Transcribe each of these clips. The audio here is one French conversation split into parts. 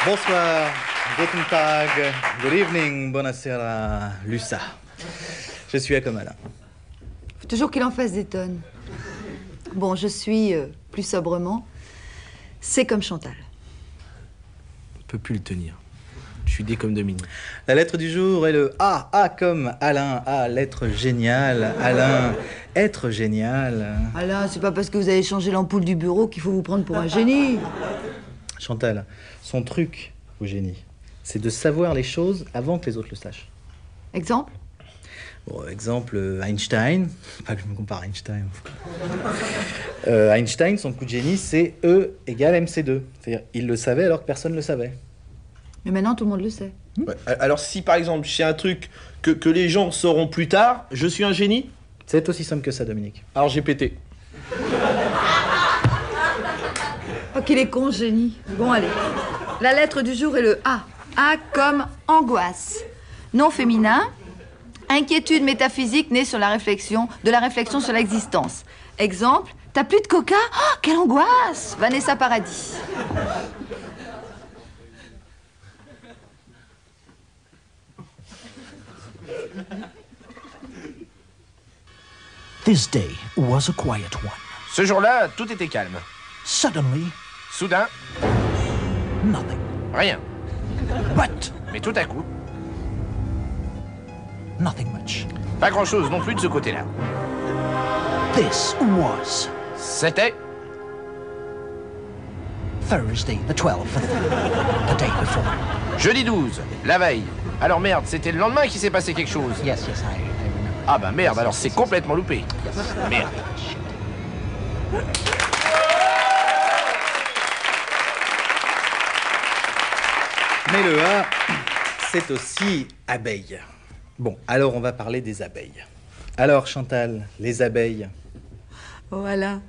Bonsoir, guten Tag, good evening, buonasera, Lusa. Je suis comme Alain. Faut toujours qu'il en fasse des tonnes. Bon, je suis, plus sobrement, c'est comme Chantal. Je peux plus le tenir. Je suis D comme Dominique. La lettre du jour est le A. A comme Alain. A, lettre géniale. Alain, être génial. Alain, c'est pas parce que vous avez changé l'ampoule du bureau qu'il faut vous prendre pour un génie. Chantal, son truc au génie, c'est de savoir les choses avant que les autres le sachent. Exemple? Bon, exemple, Einstein. Pas que je me compare à Einstein. Einstein, son coup de génie, c'est E égale MC2. C'est-à-dire, il le savait alors que personne ne le savait. Mais maintenant, tout le monde le sait. Ouais. Alors si par exemple je sais un truc que les gens sauront plus tard, je suis un génie? C'est aussi simple que ça, Dominique. Alors j'ai pété. Oh, qu'il est con, génie. Bon, allez. La lettre du jour est le A. A comme angoisse. Nom féminin. Inquiétude métaphysique née sur de la réflexion sur l'existence. Exemple, t'as plus de coca? Oh, quelle angoisse! Vanessa Paradis. This day was a quiet one. Ce jour-là, tout était calme. Suddenly, Soudain, nothing. rien. But Mais tout à coup, nothing much. pas grand-chose non plus de ce côté-là. This was C'était Thursday the 12th, the day before. jeudi 12, la veille. Alors merde, c'était le lendemain qu'il s'est passé quelque chose. Yes, I remember. Ah bah merde, alors c'est complètement loupé. Merde. Mais le A, c'est aussi abeille. Bon, alors on va parler des abeilles. Alors Chantal, les abeilles. Voilà.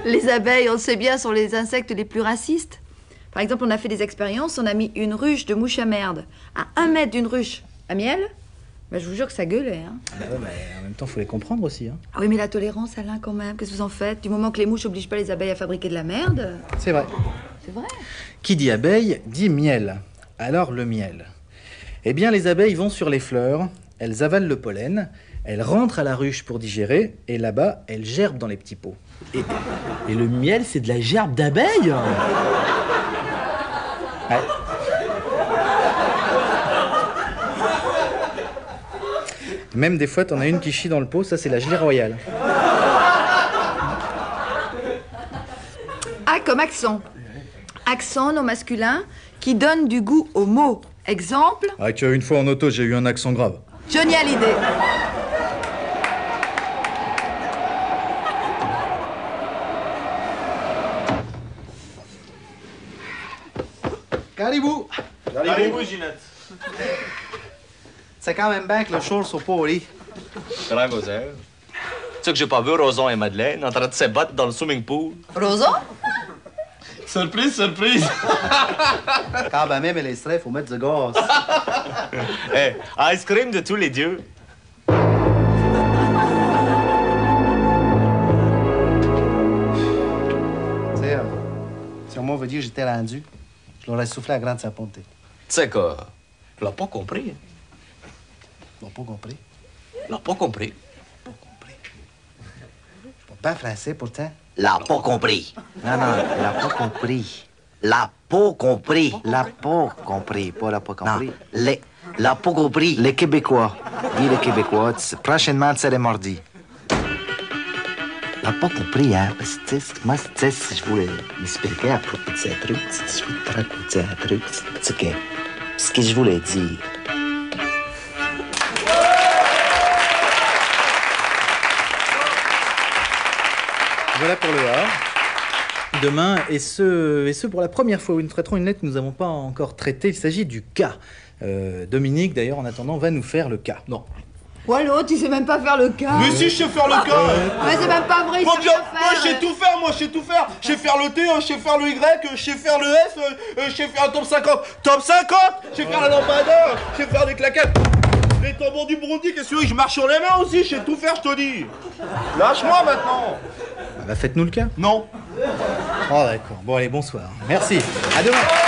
Les abeilles, on le sait bien, sont les insectes les plus racistes. Par exemple, on a fait des expériences, on a mis une ruche de mouches à merde à 1 mètre d'une ruche à miel. Ben, je vous jure que ça gueulait. Hein. Bah ouais, mais en même temps, faut les comprendre aussi. Hein. Ah oui, mais la tolérance, Alain, quand même, qu'est-ce que vous en faites? Du moment que les mouches n'obligent pas les abeilles à fabriquer de la merde. C'est vrai. C'est vrai. Qui dit abeille dit miel. Alors le miel. Eh bien, les abeilles vont sur les fleurs, elles avalent le pollen, elles rentrent à la ruche pour digérer, et là-bas, elles gerbent dans les petits pots. Et le miel, c'est de la gerbe d'abeille? Ouais. Même des fois, t'en as une qui chie dans le pot, ça c'est la gelée royale. A comme accent. Accent, nom masculin, qui donne du goût aux mots. Exemple, Ah, tu vois, une fois en auto, j'ai eu un accent grave. Johnny Hallyday. Caribou! Allez-vous, Ginette. C'est quand même bien que le show soit pas au lit. Grand gozer. Tu sais que j'ai pas vu Roson et Madeleine en train de se battre dans le swimming pool? Rosa? Surprise, surprise. Quand ben même elle est stress, faut mettre du gaz. Hey, ice cream de tous les dieux. Tu sais, si on veut dire que j'étais rendu, je l'aurais soufflé à grande saponté. Tu sais quoi? Je l'ai pas compris. Ils n'ont pas compris. Je l'ai pas compris. Pas français pourtant. L'a pas compris. Non, l'a pas compris. L'a pas compris. L'a pas compris, pas l'a pas Non, compris. l'a pas compris. Les Québécois. Dis les Québécois. Prochainement, c'est les mardis. L'a pas compris, hein. Parce que, tu sais, moi, tu sais, si je voulais m'expliquer à propos de ces trucs, si je voulais te raconter un truc, c'est que ce que je voulais dire. Voilà pour le A. Demain, et ce pour la première fois où nous traiterons une lettre que nous n'avons pas encore traitée. Il s'agit du K. Dominique, d'ailleurs, en attendant, va nous faire le K. Non. Ouais, l'autre, il sait même pas faire le cas. Mais si, je sais faire le cas. Mais c'est même pas vrai, il Moi, sait bien, rien moi, faire. je sais tout faire, moi, je sais tout faire. Je sais faire le T, je sais faire le Y, je sais faire le F, je sais faire un top 50. Top 50. Je sais faire la lampada, je sais faire des claquettes. Les tambours du Burundi, qu'est-ce que tu veux? Je marche sur les mains aussi, je sais tout faire, je te dis. Lâche-moi maintenant. Bah, faites-nous le K. Non. Oh d'accord. Bon allez, bonsoir. Merci. À demain.